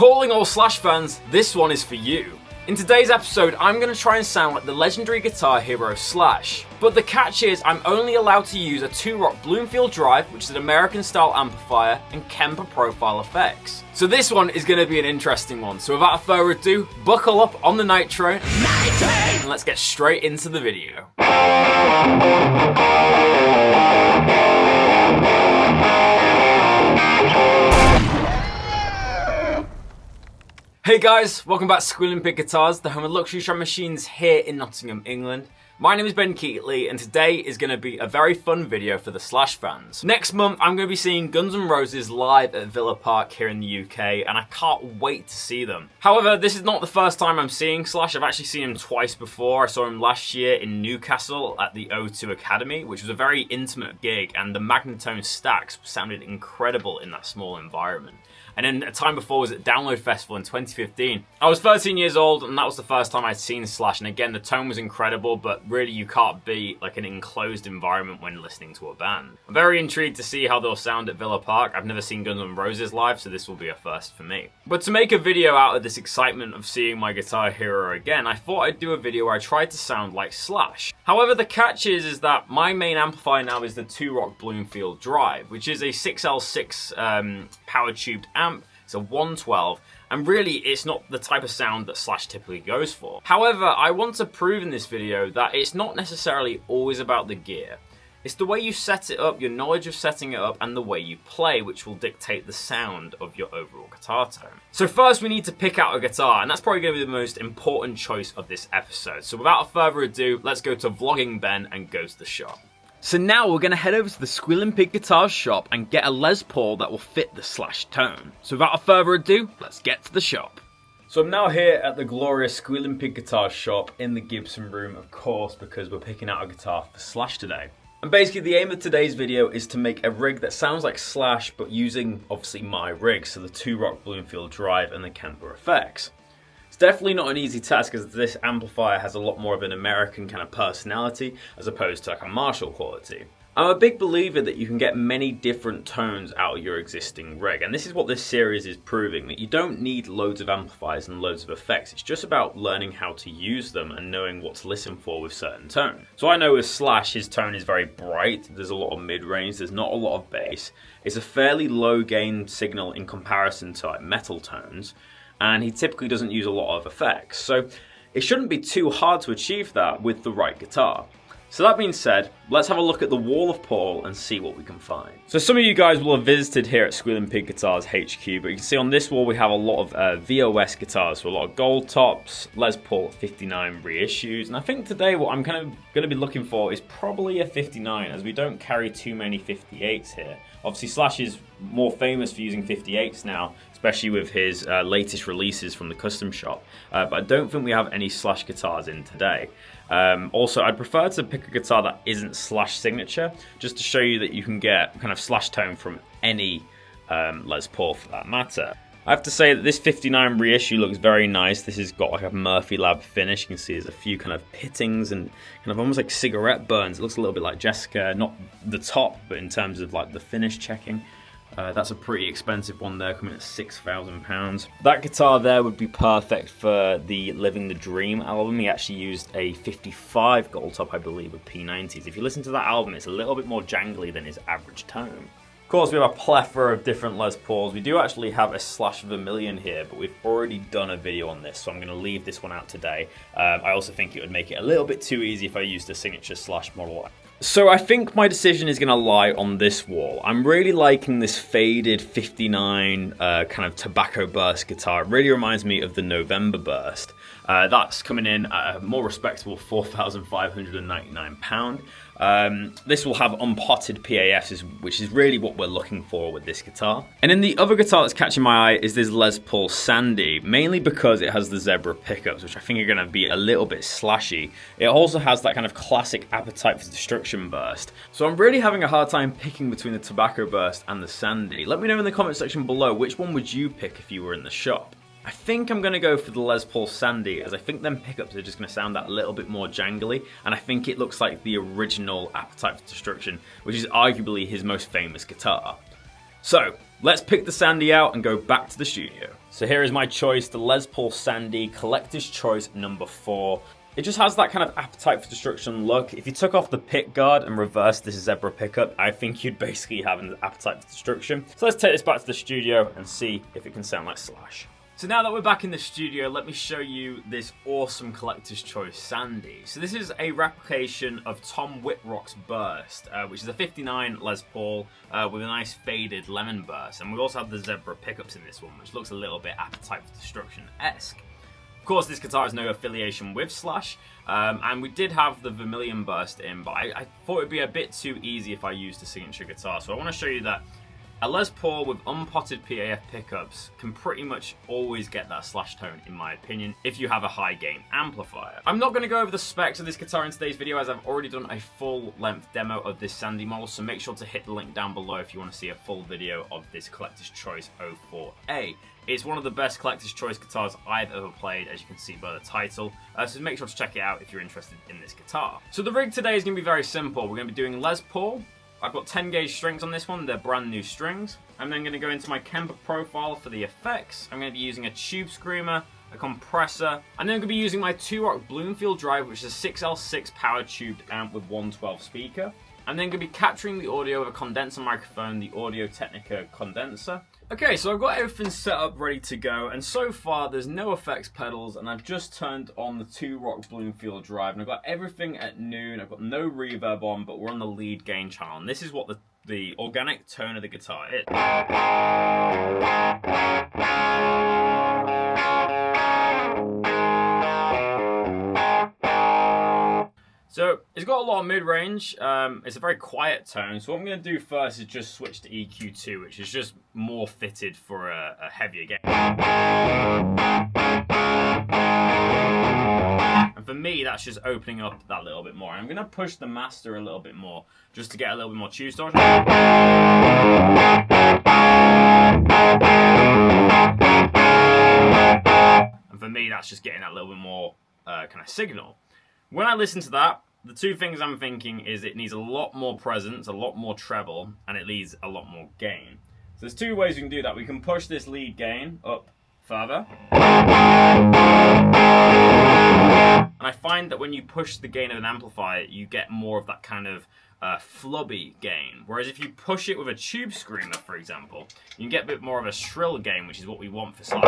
Calling all Slash fans, this one is for you. In today's episode, I'm going to try and sound like the legendary guitar hero Slash. But the catch is, I'm only allowed to use a 2-rock Bloomfield Drive, which is an American style amplifier, and Kemper profile effects. So this one is going to be an interesting one. So without further ado, buckle up on the Night Train, and let's get straight into the video. Hey guys, welcome back to Squealing Pig Guitars, the home of luxury drum machines here in Nottingham, England. My name is Keightley, and today is going to be a very fun video for the Slash fans. Next month, I'm going to be seeing Guns N' Roses live at Villa Park here in the UK, and I can't wait to see them. However, this is not the first time I'm seeing Slash. I've actually seen him twice before. I saw him last year in Newcastle at the O2 Academy, which was a very intimate gig, and the Magnetone stacks sounded incredible in that small environment. And then a time before was at Download Festival in 2015. I was 13 years old, and that was the first time I'd seen Slash. And again, the tone was incredible, but really you can't be like an enclosed environment when listening to a band. I'm very intrigued to see how they'll sound at Villa Park. I've never seen Guns N' Roses live, so this will be a first for me. But to make a video out of this excitement of seeing my guitar hero again, I thought I'd do a video where I tried to sound like Slash. However, the catch is that my main amplifier now is the 2-rock Bloomfield Drive, which is a 6L6 power tubed amp. It's a 112, and really it's not the type of sound that Slash typically goes for. However, I want to prove in this video that it's not necessarily always about the gear. It's the way you set it up, your knowledge of setting it up, and the way you play, which will dictate the sound of your overall guitar tone. So first we need to pick out a guitar, and that's probably going to be the most important choice of this episode. So without further ado, let's go to Vlogging Ben and go to the shop. So now we're going to head over to the Squealing Pig Guitars shop and get a Les Paul that will fit the Slash tone. So without further ado, let's get to the shop. So I'm now here at the glorious Squealing Pig Guitars shop in the Gibson room, of course, because we're picking out a guitar for Slash today. And basically the aim of today's video is to make a rig that sounds like Slash, but using obviously my rig, so the 2-rock Bloomfield Drive and the Kemper effects. It's definitely not an easy task, because this amplifier has a lot more of an American kind of personality as opposed to like a Marshall quality. I'm a big believer that you can get many different tones out of your existing rig, and this is what this series is proving, that you don't need loads of amplifiers and loads of effects. It's just about learning how to use them and knowing what to listen for with certain tones. So I know with Slash, his tone is very bright, there's a lot of mid-range, there's not a lot of bass. It's a fairly low gain signal in comparison to like metal tones, and he typically doesn't use a lot of effects. So it shouldn't be too hard to achieve that with the right guitar. So that being said, let's have a look at the wall of Paul and see what we can find. So some of you guys will have visited here at Squealing Pig Guitars HQ, but you can see on this wall we have a lot of VOS guitars, so a lot of gold tops, Les Paul 59 reissues, and I think today what I'm kind of going to be looking for is probably a 59, as we don't carry too many 58s here. Obviously Slash is more famous for using 58s now, especially with his latest releases from the custom shop, but I don't think we have any Slash guitars in today. Also, I'd prefer to pick a guitar that isn't Slash signature, just to show you that you can get kind of Slash tone from any Les Paul for that matter. I have to say that this 59 reissue looks very nice. This has got like a Murphy Lab finish. You can see there's a few kind of pittings and kind of almost like cigarette burns. It looks a little bit like Jessica, not the top, but in terms of like the finish checking. That's a pretty expensive one there, coming at £6,000. That guitar there would be perfect for the Living the Dream album. He actually used a 55 gold top, I believe, with P90s. If you listen to that album, it's a little bit more jangly than his average tone. Of course, we have a plethora of different Les Pauls. We do actually have a Slash Vermilion here, but we've already done a video on this, so I'm going to leave this one out today. I also think it would make it a little bit too easy if I used a signature Slash model. So I think my decision is going to lie on this wall. I'm really liking this faded 59 kind of tobacco burst guitar. It really reminds me of the November burst. That's coming in at a more respectable £4,599. This will have unpotted PAFs, which is really what we're looking for with this guitar. And then the other guitar that's catching my eye is this Les Paul Sandy, mainly because it has the zebra pickups, which I think are going to be a little bit slashy. It also has that kind of classic Appetite for Destruction burst. So I'm really having a hard time picking between the tobacco burst and the Sandy. Let me know in the comment section below, which one would you pick if you were in the shop? I think I'm going to go for the Les Paul Sandy, as I think them pickups are just going to sound that little bit more jangly, and I think it looks like the original Appetite for Destruction, which is arguably his most famous guitar. So, Let's pick the Sandy out and go back to the studio. So here is my choice, the Les Paul Sandy Collector's Choice number 4. It just has that kind of appetite for destruction look. If you took off the pick guard and reversed this zebra pickup, I think you'd basically have an appetite for destruction. So let's take this back to the studio and see if it can sound like Slash. So now that we're back in the studio, let me show you this awesome Collector's Choice Sandy. So this is a replication of Tom Whitrock's Burst, which is a 59 Les Paul with a nice faded lemon burst. And we also have the zebra pickups in this one, which looks a little bit Appetite for Destruction-esque. Of course, this guitar has no affiliation with Slash, and we did have the Vermilion Burst in, but I thought it would be a bit too easy if I used a signature guitar. So I want to show you that a Les Paul with unpotted PAF pickups can pretty much always get that Slash tone, in my opinion, if you have a high gain amplifier. I'm not going to go over the specs of this guitar in today's video, as I've already done a full length demo of this Sandy model, so make sure to hit the link down below if you want to see a full video of this Collector's Choice 04A. It's one of the best Collector's Choice guitars I've ever played, as you can see by the title, so make sure to check it out if you're interested in this guitar. So the rig today is going to be very simple. We're going to be doing Les Paul. I've got 10 gauge strings on this one, they're brand new strings. I'm then going to go into my Kemper profile for the effects. I'm going to be using a tube screamer, a compressor, and then I'm going to be using my 2-rock Bloomfield drive, which is a 6L6 power tubed amp with 112 speaker. I'm then going to be capturing the audio with a condenser microphone, the Audio Technica condenser. Okay, so I've got everything set up ready to go, and so far there's no effects pedals, and I've just turned on the 2-rock Bloomfield drive, and I've got everything at noon. I've got no reverb on, but we're on the lead gain channel, and this is what the organic tone of the guitar is. So it's got a lot of mid-range, it's a very quiet tone, so what I'm going to do first is just switch to EQ2, which is just more fitted for a heavier gain. And for me, that's just opening up that little bit more. I'm going to push the master a little bit more, just to get a little bit more tube distortion. And for me, that's just getting that little bit more kind of signal. When I listen to that, the two things I'm thinking is it needs a lot more presence, a lot more treble, and it needs a lot more gain. So there's two ways we can do that. We can push this lead gain up further. And I find that when you push the gain of an amplifier, you get more of that kind of flubby gain. Whereas if you push it with a tube screamer, for example, you can get a bit more of a shrill gain, which is what we want for Slash.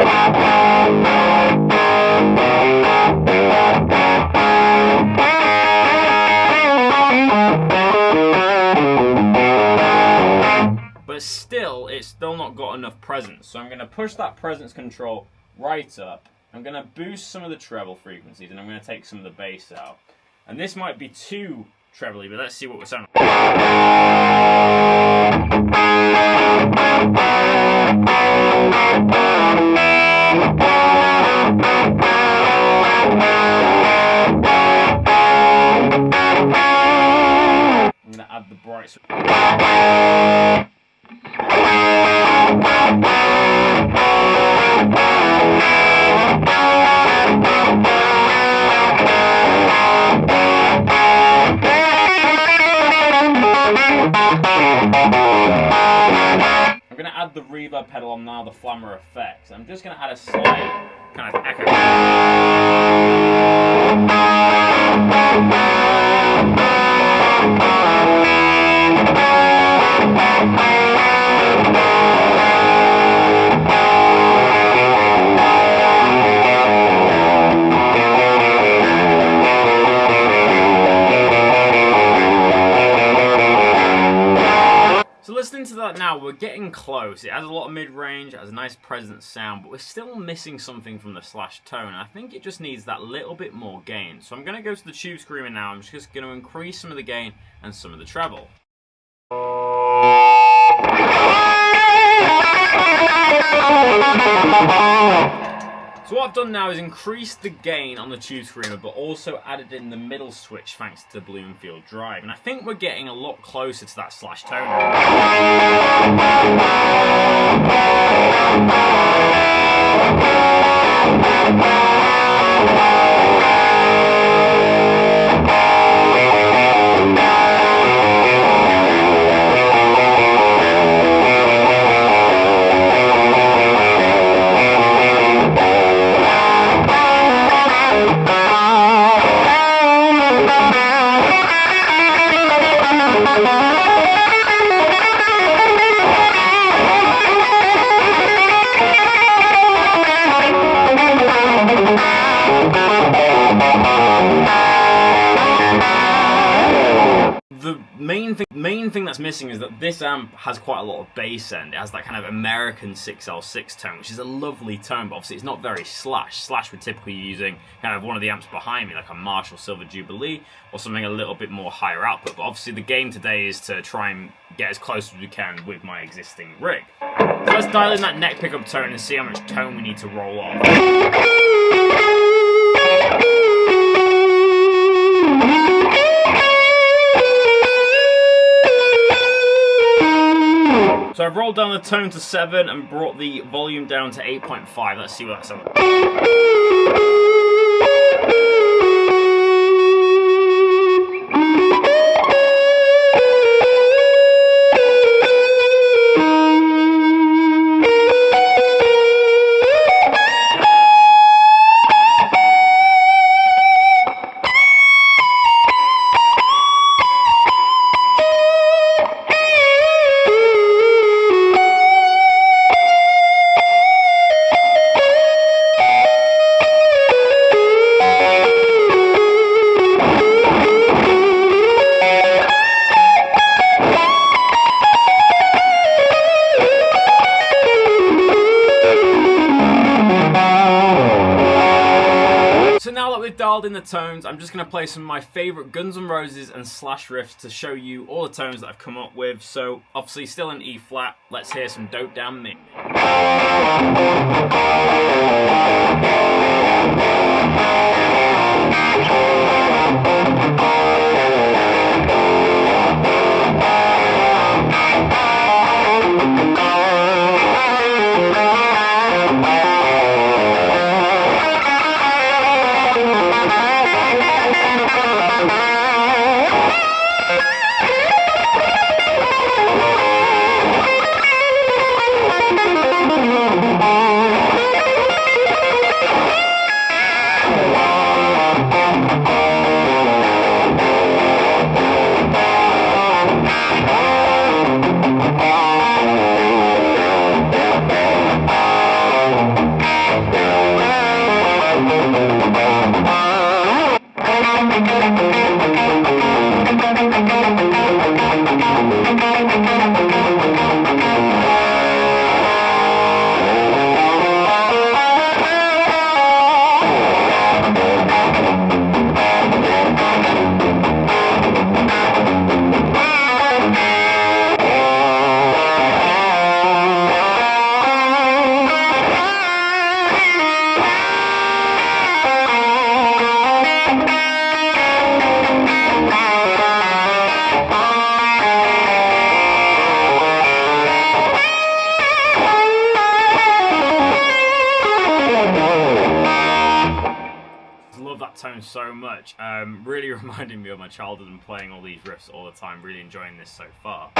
But still, it's still not got enough presence. So I'm going to push that presence control right up. I'm going to boost some of the treble frequencies, and I'm going to take some of the bass out. And this might be too trebly, but let's see what we're sounding like. I'm going to add the bright switch. I'm going to add the reverb pedal on now, the flammer effects. I'm just going to add a slight kind of echo. Listening to that now, we're getting close. It has a lot of mid-range, it has a nice present sound, but we're still missing something from the Slash tone. I think it just needs that little bit more gain. So I'm going to go to the tube screamer now. I'm just going to increase some of the gain and some of the treble. So what I've done now is increased the gain on the tube screamer, but also added in the middle switch thanks to the Bloomfield drive. And I think we're getting a lot closer to that Slash tone. thing that's missing is that this amp has quite a lot of bass end. It has that kind of American 6L6 tone, which is a lovely tone, but obviously it's not very Slash. Slash would typically be using kind of one of the amps behind me, like a Marshall Silver Jubilee, or something a little bit more higher output. But obviously the game today is to try and get as close as we can with my existing rig. So let's dial in that neck pickup tone and see how much tone we need to roll off. So I've rolled down the tone to 7 and brought the volume down to 8.5. Let's see what that sounds like. Now that we've dialed in the tones, I'm just going to play some of my favourite Guns N' Roses and Slash riffs to show you all the tones that I've come up with. So, obviously still in E flat, let's hear some Dope Damn Me. Love that tone so much. Really reminding me of my childhood and playing all these riffs all the time. Really enjoying this so far.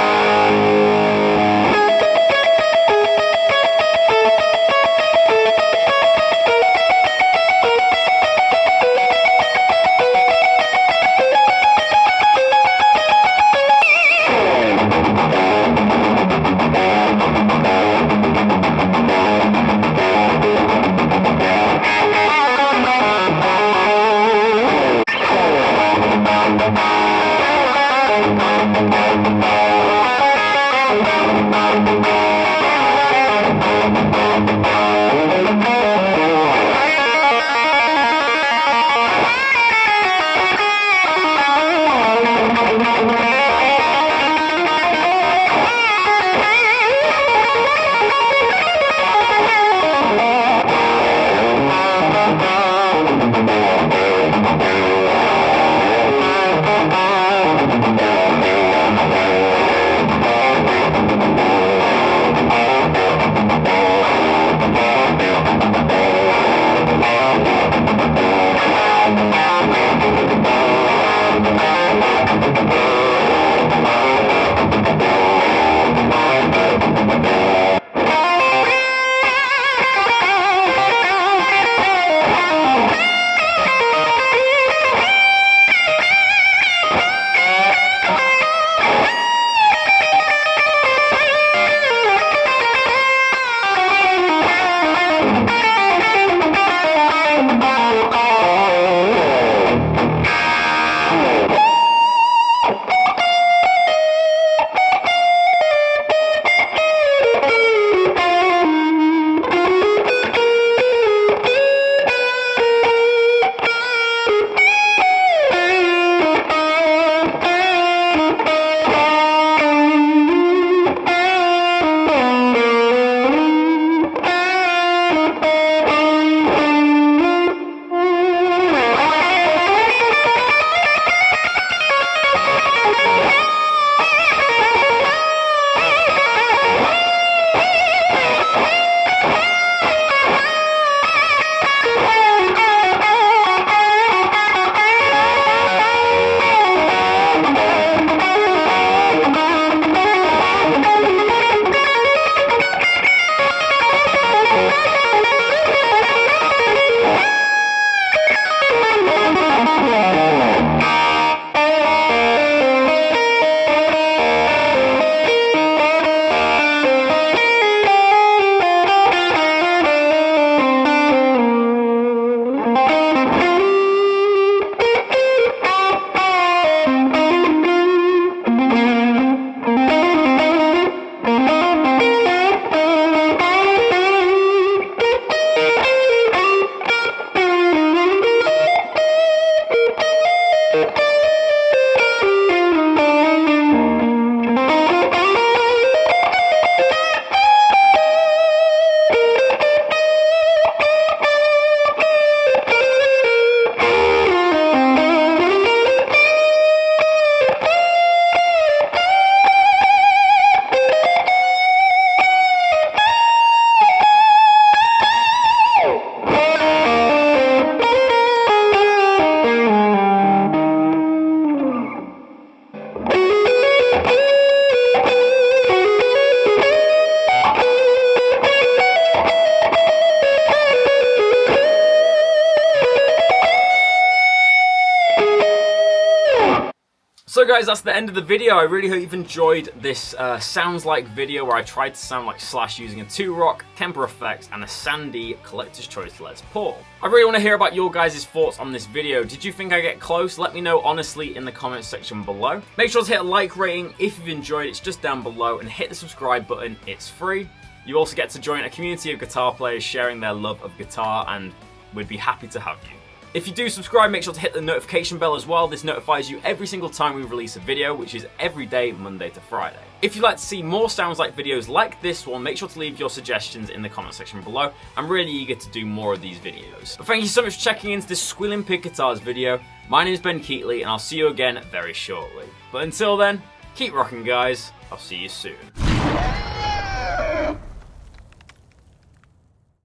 So guys, that's the end of the video. I really hope you've enjoyed this sounds like video where I tried to sound like Slash using a 2-rock, Kemper effects, and a Sandy Collector's Choice Les Paul. I really want to hear about your guys' thoughts on this video. Did you think I get close? Let me know honestly in the comments section below. Make sure to hit a like rating if you've enjoyed. It's just down below, and hit the subscribe button. It's free. You also get to join a community of guitar players sharing their love of guitar, and we'd be happy to have you. If you do subscribe, make sure to hit the notification bell as well. This notifies you every single time we release a video, which is every day, Monday to Friday. If you'd like to see more Sounds Like videos like this one, make sure to leave your suggestions in the comment section below. I'm really eager to do more of these videos. But thank you so much for checking into this Squealing Pig Guitars video. My name is Ben Keightley, and I'll see you again very shortly. But until then, keep rocking, guys. I'll see you soon.